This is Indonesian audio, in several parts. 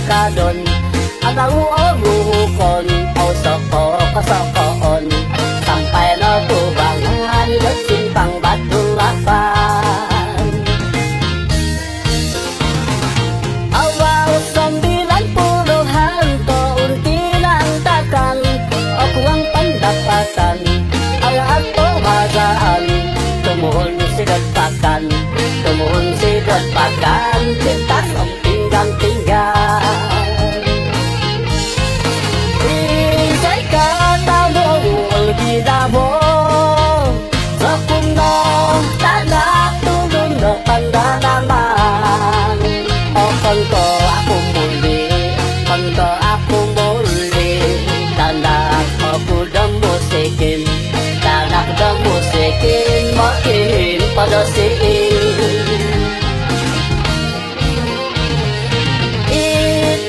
takadon ang nauuruhukon o soko kasokoon sampai na tubangan at simpang batulapan. Awal 90-an kaunti ng takan o kuwang pendapatan ang ato magaan tumuhon sigat pakan tumuhon sigat pakan pintas ang pinggan-pinggan. Isay ka tamo ulgida mo sa kuno tanak tulong na tanda naman o kanto ako muli kanto ako muli tanak ako dang musikin tanak dang musikin makin pada siin.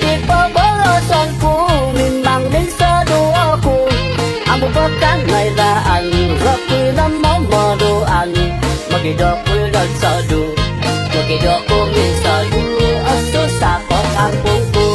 Ipipabalasan ko minang din sa doa ko ang bubakan ngaylaan rakoy na mamadoan magidok ko nagsado magidok ko minsado aso sa pag-ampong ko.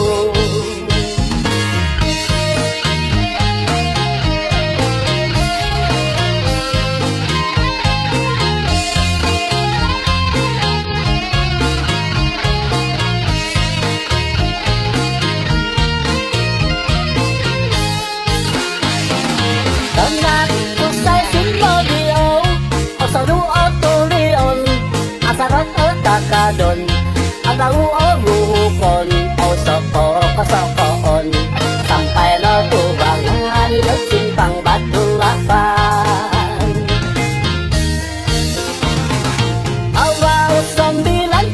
Tanak kusay sinmodiyo o saruo tulion asarat o takadon ang nauuruhukon o soko kasokoon sampai na tubangan at simpang batulapan. Awal 90-an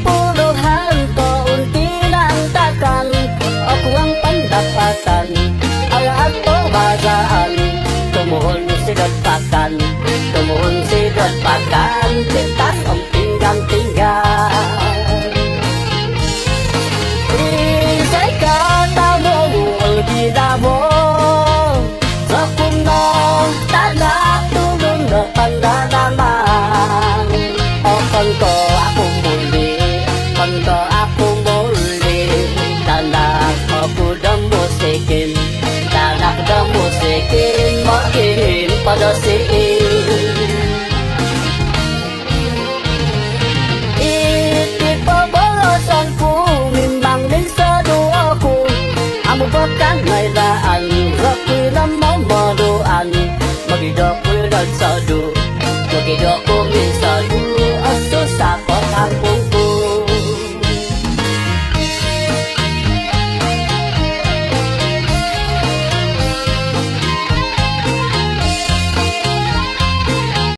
kaunti ng takan o kuwang pendapatan ang ato magaan tumuhon sigat pakan tumuhon sigat pakan pintas ang pinggan-pinggan. Isay ka tamo ulgida mo sa kuno tanak tulong na tanda naman o kanto ako muli kanto ako muli tanak ako dang musikin tanak dang musikin makin pada siin.